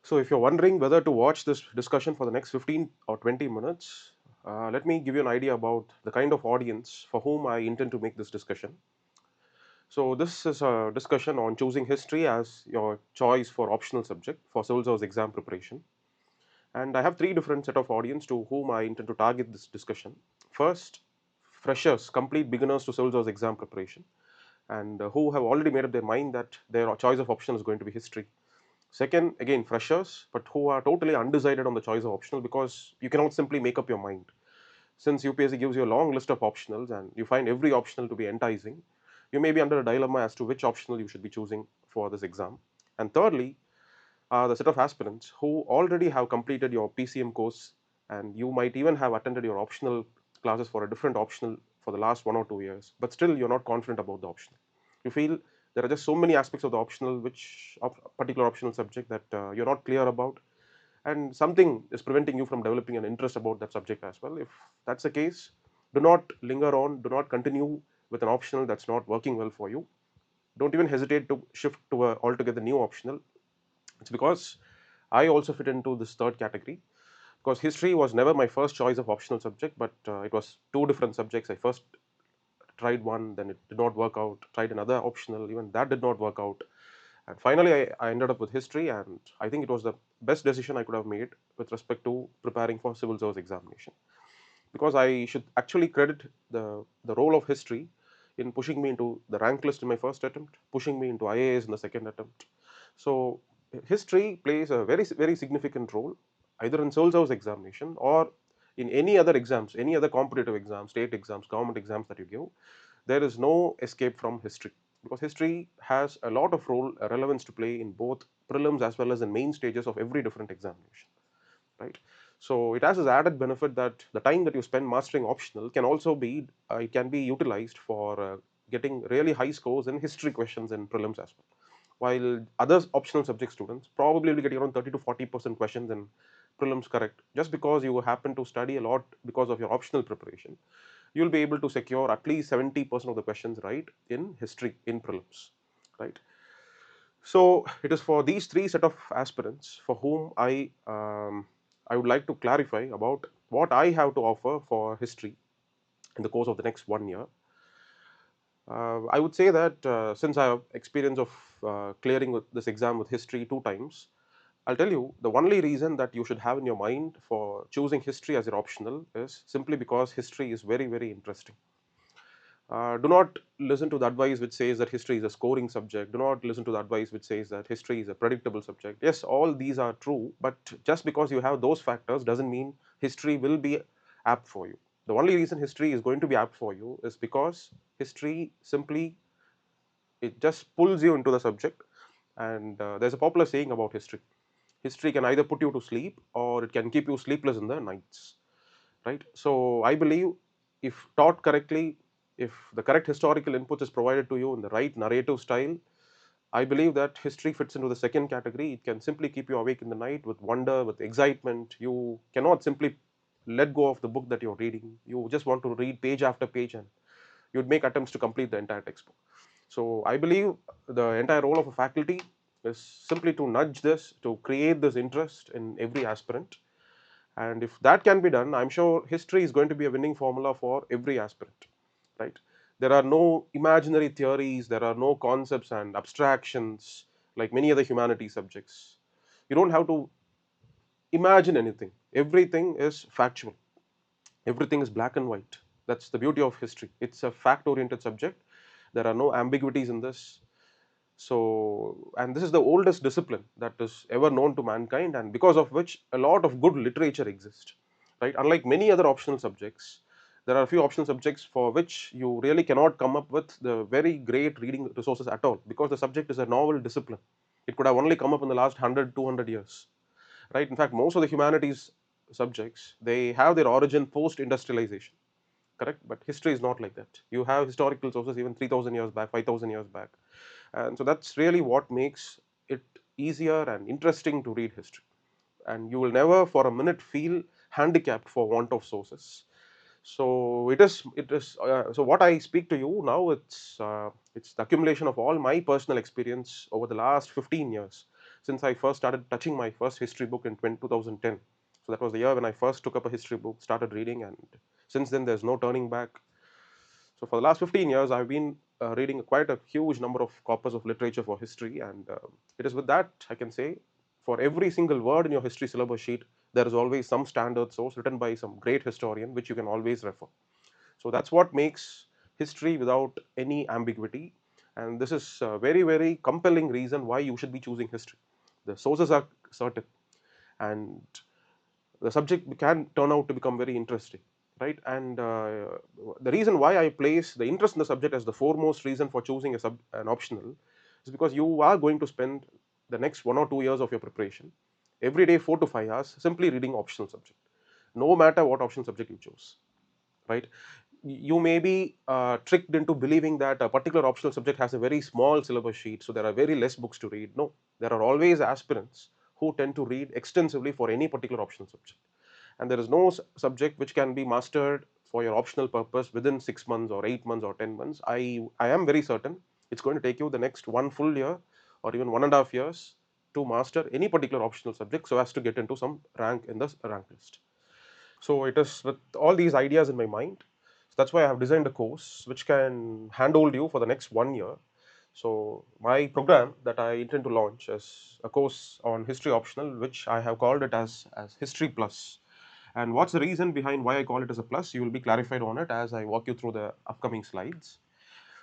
So if you're wondering whether to watch this discussion for the next 15 or 20 minutes, let me give you an idea about the kind of audience for whom I intend to make this discussion. So this is a discussion on choosing history as your choice for optional subject for civil service exam preparation. And I have three different set of audience to whom I intend to target this discussion. First, freshers, complete beginners to civil service exam preparation, and who have already made up their mind that their choice of option is going to be history. Second, again, freshers, but who are totally undecided on the choice of optional because you cannot simply make up your mind. Since UPSC gives you a long list of optionals and you find every optional to be enticing, you may be under a dilemma as to which optional you should be choosing for this exam. And thirdly, the set of aspirants who already have completed your PCM course and you might even have attended your optional classes for a different optional for the last 1 or 2 years, but still you're not confident about the optional. You feel there are just so many aspects of the optional, which particular optional subject that you're not clear about, and something is preventing you from developing an interest about that subject as well. If that's the case, do not linger on, do not continue with an optional that's not working well for you. Don't even hesitate to shift to a altogether new optional. It's because I also fit into this third category, because history was never my first choice of optional subject, but it was two different subjects. I first tried one, then it did not work out, tried another optional, even that did not work out. And finally, I ended up with history, and I think it was the best decision I could have made with respect to preparing for civil service examination. Because I should actually credit the role of history in pushing me into the rank list in my first attempt, pushing me into IAS in the second attempt. So history plays a very significant role either in civil service examination or in any other exams, any other competitive exams, state exams, government exams that you give. There is no escape from history, because history has a lot of role relevance to play in both prelims as well as in main stages of every different examination, right? So it has this added benefit that the time that you spend mastering optional can also be it can be utilized for getting really high scores in history questions in prelims as well, while other optional subject students probably will get around 30 to 40% questions in prelims correct. Just because you happen to study a lot because of your optional preparation, you'll be able to secure at least 70% of the questions right in history in prelims, right? So it is for these three set of aspirants for whom I would like to clarify about what I have to offer for history in the course of the next 1 year. I would say that since I have experience of clearing this exam with history two times, I'll tell you the only reason that you should have in your mind for choosing history as your optional is simply because history is very interesting. Do not listen to the advice which says that history is a scoring subject. Do not listen to the advice which says that history is a predictable subject. Yes, all these are true, but just because you have those factors doesn't mean history will be apt for you. The only reason history is going to be apt for you is because history simply, it just pulls you into the subject. And there's a popular saying about history: history can either put you to sleep or it can keep you sleepless in the nights, right? So I believe if taught correctly, if the correct historical input is provided to you in the right narrative style, I believe that history fits into the second category. It can simply keep you awake in the night with wonder, with excitement. You cannot simply let go of the book that you're reading. You just want to read page after page, and you'd make attempts to complete the entire textbook. So I believe the entire role of a faculty is simply to nudge this, to create this interest in every aspirant. And if that can be done, I'm sure history is going to be a winning formula for every aspirant, right? There are no imaginary theories, there are no concepts and abstractions like many other humanity subjects. You don't have to imagine anything. Everything is factual. Everything is black and white. That's the beauty of history. It's a fact oriented subject. There are no ambiguities in this. So, and this is the oldest discipline that is ever known to mankind, and because of which a lot of good literature exists, right? Unlike many other optional subjects, there are a few optional subjects for which you really cannot come up with the very great reading resources at all, because the subject is a novel discipline. It could have only come up in the last 100, 200 years, right? In fact, most of the humanities subjects, they have their origin post industrialization, correct? But history is not like that. You have historical sources even 3000 years back, 5000 years back. And so that's really what makes it easier and interesting to read history. And you will never for a minute feel handicapped for want of sources. So so what I speak to you now, it's the accumulation of all my personal experience over the last 15 years since I first started touching my first history book in 2010. So that was the year when I first took up a history book, started reading, and since then there's no turning back. So for the last 15 years, I've been reading quite a huge number of corpus of literature for history, and it is with that I can say, for every single word in your history syllabus sheet, there is always some standard source written by some great historian, which you can always refer. So that's what makes history without any ambiguity, and this is a very very compelling reason why you should be choosing history. The sources are certain, and the subject can turn out to become very interesting, right? And the reason why I place the interest in the subject as the foremost reason for choosing an optional is because you are going to spend the next 1 or 2 years of your preparation every day 4 to 5 hours simply reading optional subject, no matter what optional subject you chose, right? You may be tricked into believing that a particular optional subject has a very small syllabus sheet, so there are very less books to read. No, there are always aspirants who tend to read extensively for any particular optional subject, and there is no subject which can be mastered for your optional purpose within 6 months or 8 months or 10 months. I am very certain it's going to take you the next 1 full year or even 1.5 years to master any particular optional subject so as to get into some rank in the rank list. So it is with all these ideas in my mind. So that's why I have designed a course which can handhold you for the next 1 year. So my program that I intend to launch is a course on history optional, which I have called it as History Plus. And what's the reason behind why I call it as a plus? You will be clarified on it as I walk you through the upcoming slides.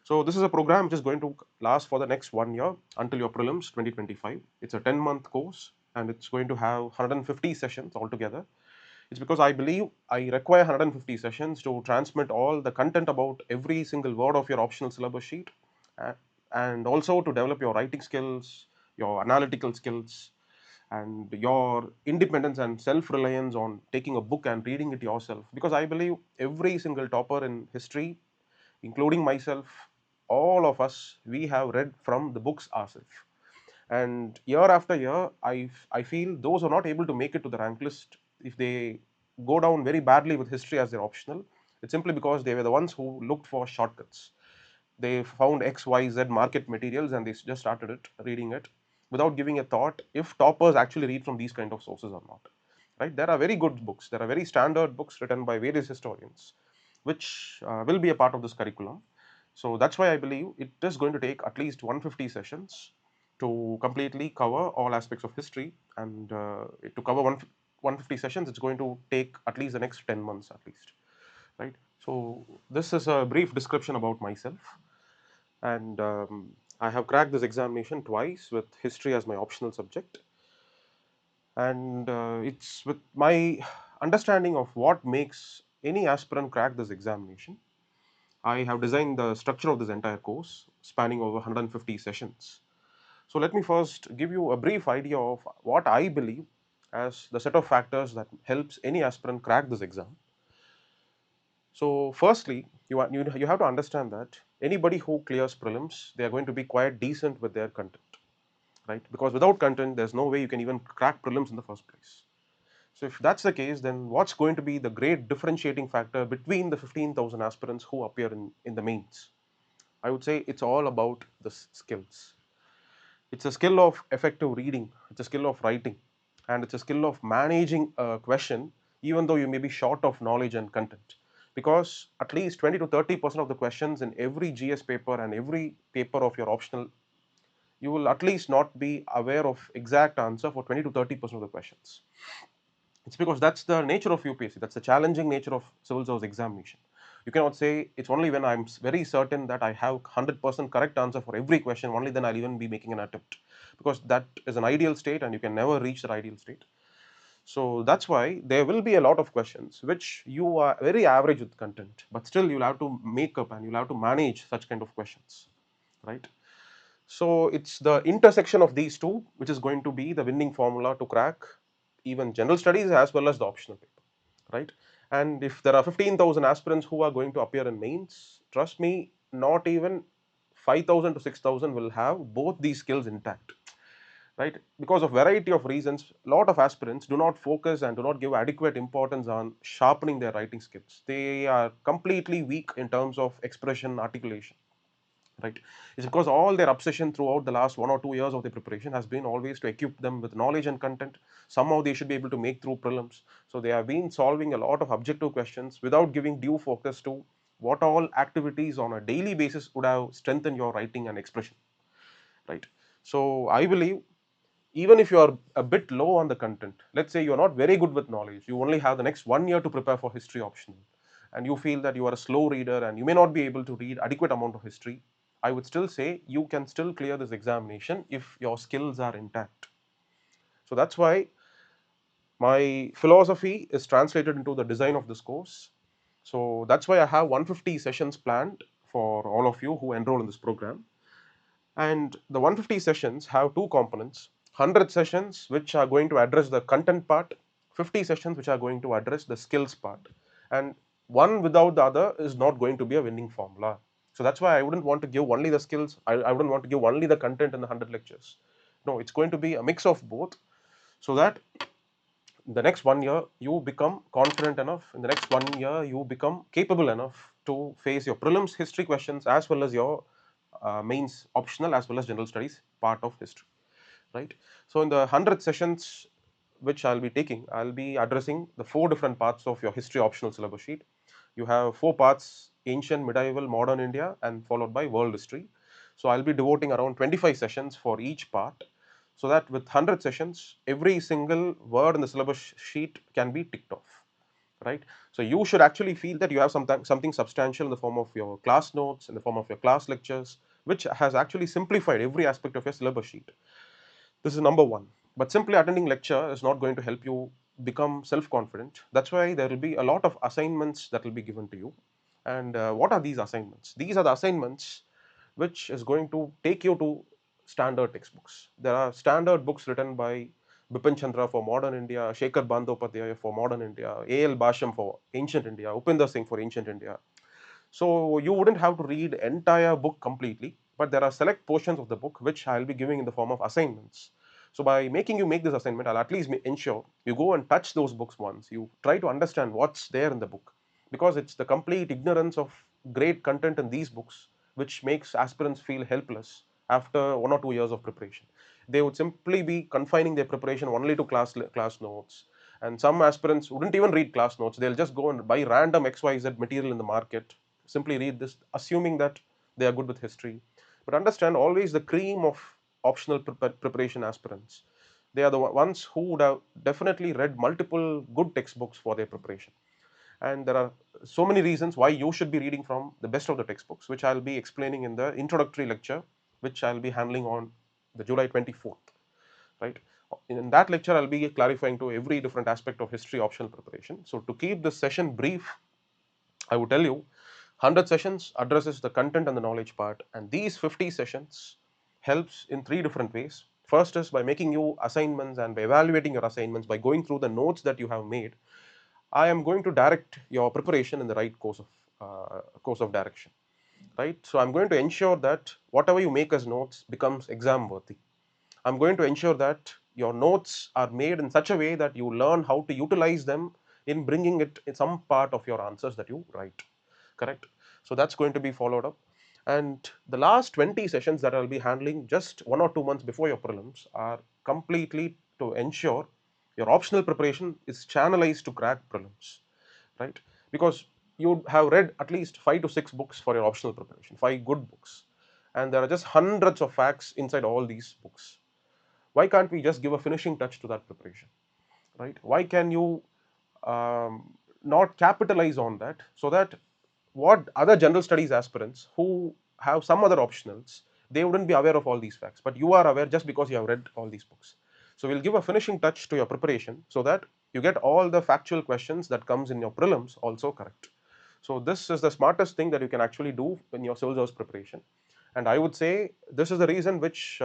So this is a program which is going to last for the next 1 year until your prelims 2025. It's a 10-month course and it's going to have 150 sessions altogether. It's because I believe I require 150 sessions to transmit all the content about every single word of your optional syllabus sheet, uh, and also to develop your writing skills, your analytical skills, and your independence and self reliance on taking a book and reading it yourself. Because I believe every single topper in history, including myself, all of us, we have read from the books ourselves. And year after year, I feel those who are not able to make it to the rank list, if they go down very badly with history as their optional, it's simply because they were the ones who looked for shortcuts. They found XYZ market materials and they just started it, reading it, without giving a thought if toppers actually read from these kind of sources or not. Right? There are very good books. There are very standard books written by various historians, which will be a part of this curriculum. So that's why I believe it is going to take at least 150 sessions to completely cover all aspects of history, and to cover 150 sessions, it's going to take at least the next 10 months at least, right? So this is a brief description about myself, and I have cracked this examination twice with history as my optional subject, and it's with my understanding of what makes any aspirant crack this examination. I have designed the structure of this entire course spanning over 150 sessions. So let me first give you a brief idea of what I believe as the set of factors that helps any aspirant crack this exam. So firstly, you have to understand that anybody who clears prelims, they are going to be quite decent with their content, right? Because without content, there's no way you can even crack prelims in the first place. So if that's the case, then what's going to be the great differentiating factor between the 15,000 aspirants who appear in the mains? I would say it's all about the skills. It's a skill of effective reading, it's a skill of writing, and it's a skill of managing a question, even though you may be short of knowledge and content. Because at least 20 to 30% of the questions in every GS paper and every paper of your optional, you will at least not be aware of exact answer for 20 to 30% of the questions. It's because that's the nature of UPSC. That's the challenging nature of civil service examination. You cannot say it's only when I'm very certain that I have 100% correct answer for every question, only then I'll even be making an attempt. Because that is an ideal state and you can never reach that ideal state. So that's why there will be a lot of questions which you are very average with content, but still you'll have to make up and you'll have to manage such kind of questions, right? So it's the intersection of these two which is going to be the winning formula to crack even general studies as well as the optional paper, right? And if there are 15,000 aspirants who are going to appear in mains, trust me, not even 5,000 to 6,000 will have both these skills intact, right? Because of variety of reasons, a lot of aspirants do not focus and do not give adequate importance on sharpening their writing skills. They are completely weak in terms of expression, articulation, right? It's because all their obsession throughout the last 1 or 2 years of their preparation has been always to equip them with knowledge and content. Somehow they should be able to make through prelims. So they have been solving a lot of objective questions without giving due focus to what all activities on a daily basis would have strengthened your writing and expression, right? So I believe even if you are a bit low on the content, let's say you're not very good with knowledge, you only have the next 1 year to prepare for history optional, and you feel that you are a slow reader and you may not be able to read adequate amount of history, I would still say you can still clear this examination if your skills are intact. So that's why my philosophy is translated into the design of this course. So that's why I have 150 sessions planned for all of you who enroll in this program. And the 150 sessions have two components: 100 sessions which are going to address the content part, 50 sessions which are going to address the skills part. And one without the other is not going to be a winning formula. So that's why I wouldn't want to give only the skills, I wouldn't want to give only the content in the 100 lectures. No, it's going to be a mix of both, so that the next 1 year you become confident enough, in the next 1 year you become capable enough to face your prelims history questions as well as your mains optional as well as general studies part of history, right? So in the 100 sessions which I'll be taking, I'll be addressing the four different parts of your history optional syllabus sheet. You have four parts: ancient, medieval, modern India, and followed by world history. So I'll be devoting around 25 sessions for each part, so that with 100 sessions, every single word in the syllabus sheet can be ticked off, right? So you should actually feel that you have something substantial in the form of your class notes, in the form of your class lectures, which has actually simplified every aspect of your syllabus sheet. This is number one. But simply attending lecture is not going to help you become self-confident. That's why there will be a lot of assignments that will be given to you. And what are these assignments? These are the assignments which is going to take you to standard textbooks. There are standard books written by Bipin Chandra for modern India, Shekhar Bandyopadhyay for modern India, A.L. Basham for ancient India, Upinder Singh for ancient India. So you wouldn't have to read entire book completely, but there are select portions of the book which I'll be giving in the form of assignments. So by making you make this assignment, I'll at least ensure you go and touch those books once. You try to understand what's there in the book, because it's the complete ignorance of great content in these books which makes aspirants feel helpless after 1 or 2 years of preparation. They would simply be confining their preparation only to class notes, and some aspirants wouldn't even read class notes. They'll just go and buy random XYZ material in the market, simply read this, assuming that they are good with history. But understand, always the cream of optional preparation aspirants, they are the ones who would have definitely read multiple good textbooks for their preparation. And there are so many reasons why you should be reading from the best of the textbooks, which I'll be explaining in the introductory lecture, which I'll be handling on the July 24th, right? In that lecture, I'll be clarifying to every different aspect of history optional preparation. So to keep this session brief, I would tell you 100 sessions addresses the content and the knowledge part, and these 50 sessions helps in three different ways. First is by making you assignments and by evaluating your assignments, by going through the notes that you have made. I am going to direct your preparation in the right course of direction, right? So I'm going to ensure that whatever you make as notes becomes exam worthy. I'm going to ensure that your notes are made in such a way that you learn how to utilize them in bringing it in some part of your answers that you write. Correct? So that's going to be followed up. And the last 20 sessions that I'll be handling just 1 or 2 months before your prelims are completely to ensure your optional preparation is channelized to crack prelims, right? Because you have read at least 5 to 6 books for your optional preparation, 5 good books, and there are just hundreds of facts inside all these books. Why can't we just give a finishing touch to that preparation, right? Why can you not capitalize on that, so that what other general studies aspirants who have some other optionals, they wouldn't be aware of all these facts, but you are aware just because you have read all these books. So we'll give a finishing touch to your preparation so that you get all the factual questions that comes in your prelims also correct. So this is the smartest thing that you can actually do in your civil service preparation. And I would say this is the reason which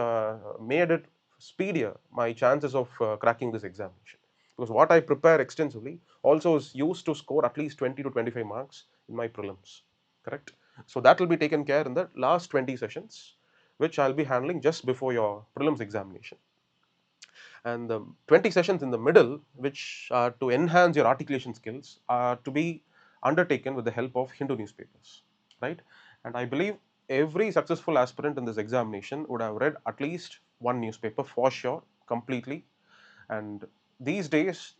made it speedier my chances of cracking this examination. Because what I prepare extensively also is used to score at least 20 to 25 marks in my prelims. Correct? So that will be taken care in the last 20 sessions, which I'll be handling just before your prelims examination. And the 20 sessions in the middle, which are to enhance your articulation skills, are to be undertaken with the help of Hindu newspapers, right? And I believe every successful aspirant in this examination would have read at least one newspaper for sure, completely. And these days,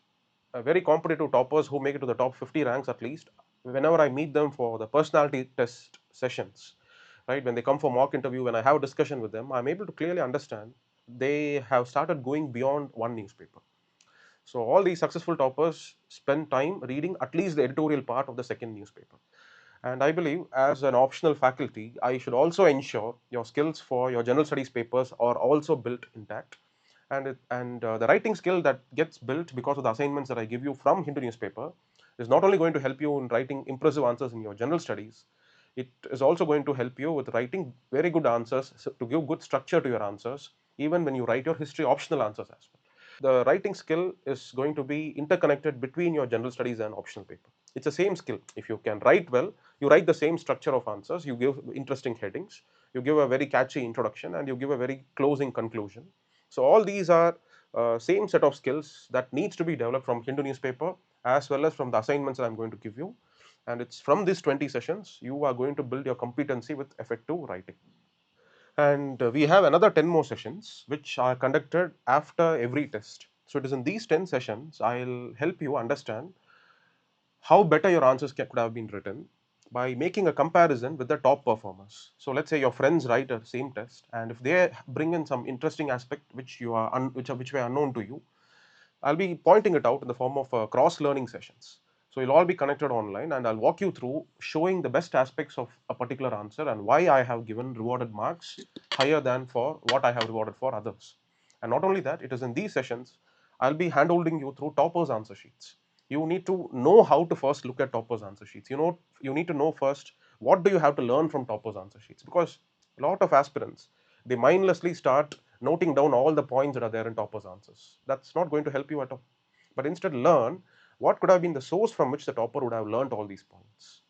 very competitive toppers who make it to the top 50 ranks at least, whenever I meet them for the personality test sessions, right, when they come for mock interview, when I have a discussion with them, I'm able to clearly understand they have started going beyond one newspaper. So all these successful toppers spend time reading at least the editorial part of the second newspaper. And I believe as an optional faculty, I should also ensure your skills for your general studies papers are also built intact. And the writing skill that gets built because of the assignments that I give you from Hindu newspaper is not only going to help you in writing impressive answers in your general studies, it is also going to help you with writing very good answers, so to give good structure to your answers, even when you write your history optional answers as well. The writing skill is going to be interconnected between your general studies and optional paper. It's the same skill. If you can write well, you write the same structure of answers, you give interesting headings, you give a very catchy introduction, and you give a very closing conclusion. So all these are same set of skills that needs to be developed from Hindu newspaper as well as from the assignments that I'm going to give you. And it's from these 20 sessions you are going to build your competency with effective writing. And we have another 10 more sessions which are conducted after every test. So it is in these 10 sessions I'll help you understand how better your answers could have been written by making a comparison with the top performers. So let's say your friends write a same test, and if they bring in some interesting aspect which you are which were unknown to you, I'll be pointing it out in the form of cross learning sessions. So you'll all be connected online, and I'll walk you through showing the best aspects of a particular answer and why I have given rewarded marks higher than for what I have rewarded for others. And not only that, it is in these sessions I'll be handholding you through toppers answer sheets. You need to know how to first look at toppers answer sheets. You need to know first what do you have to learn from toppers answer sheets, because a lot of aspirants, they mindlessly start noting down all the points that are there in toppers answers. That's not going to help you at all. But instead learn what could have been the source from which the topper would have learned all these points,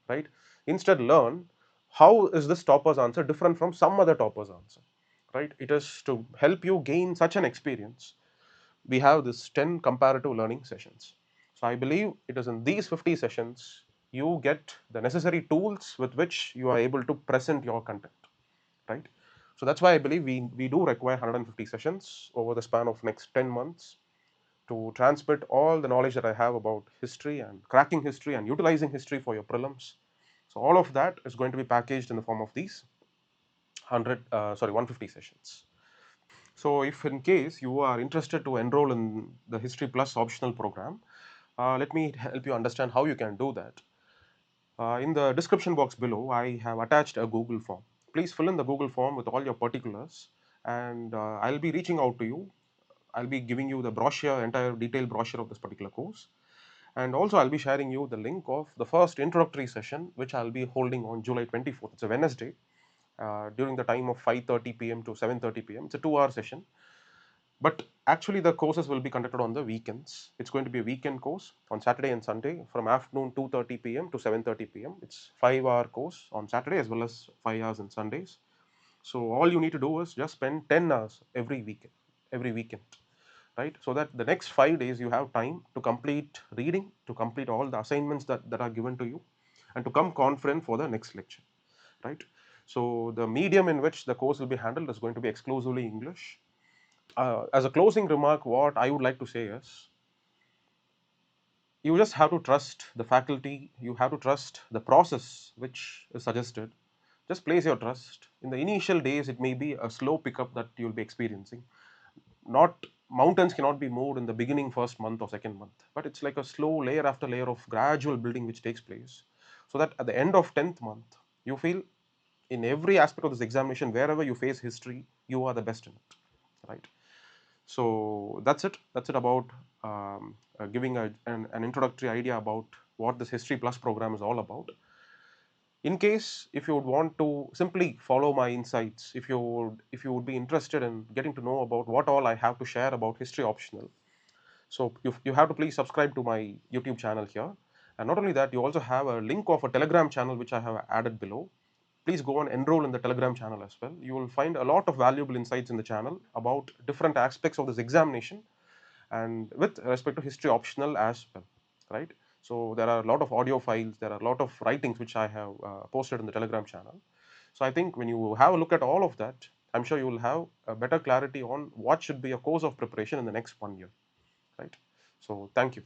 right? Instead learn how is this topper's answer different from some other topper's answer, right? It is to help you gain such an experience. We have this 10 comparative learning sessions. So I believe it is in these 50 sessions you get the necessary tools with which you are able to present your content, right? So that's why I believe we do require 150 sessions over the span of next 10 months to transmit all the knowledge that I have about history and cracking history and utilizing history for your prelims. So all of that is going to be packaged in the form of these 150 sessions. So if in case you are interested to enroll in the History Plus optional program, let me help you understand how you can do that. In the description box below, I have attached a Google form. Please fill in the Google form with all your particulars, and I'll be reaching out to you. I'll be giving you the brochure, entire detailed brochure of this particular course. And also, I'll be sharing you the link of the first introductory session, which I'll be holding on July 24th. It's a Wednesday, during the time of 5:30 p.m. to 7:30 p.m. It's a 2-hour session. But actually, the courses will be conducted on the weekends. It's going to be a weekend course on Saturday and Sunday from afternoon 2:30 p.m. to 7:30 p.m. It's 5-hour course on Saturday as well as 5 hours on Sundays. So all you need to do is just spend 10 hours every weekend, right? So that the next 5 days you have time to complete reading, to complete all the assignments that are given to you, and to come confident for the next lecture, right? So the medium in which the course will be handled is going to be exclusively English. As a closing remark, what I would like to say is you just have to trust the faculty, you have to trust the process which is suggested. Just place your trust. In the initial days, it may be a slow pickup that you'll be experiencing. Not mountains cannot be moved in the beginning first month or second month, but it's like a slow layer after layer of gradual building which takes place. So that at the end of 10th month, you feel in every aspect of this examination, wherever you face history, you are the best in it, right? So that's it. That's it about giving an introductory idea about what this History Plus program is all about. In case if you would want to simply follow my insights, if you would be interested in getting to know about what all I have to share about history optional, so you have to please subscribe to my YouTube channel here. And not only that, you also have a link of a Telegram channel which I have added below. Please go and enroll in the Telegram channel as well. You will find a lot of valuable insights in the channel about different aspects of this examination and with respect to history optional as well, right? So there are a lot of audio files, there are a lot of writings which I have posted in the Telegram channel. So I think when you have a look at all of that, I'm sure you will have a better clarity on what should be a course of preparation in the next 1 year, right? So thank you.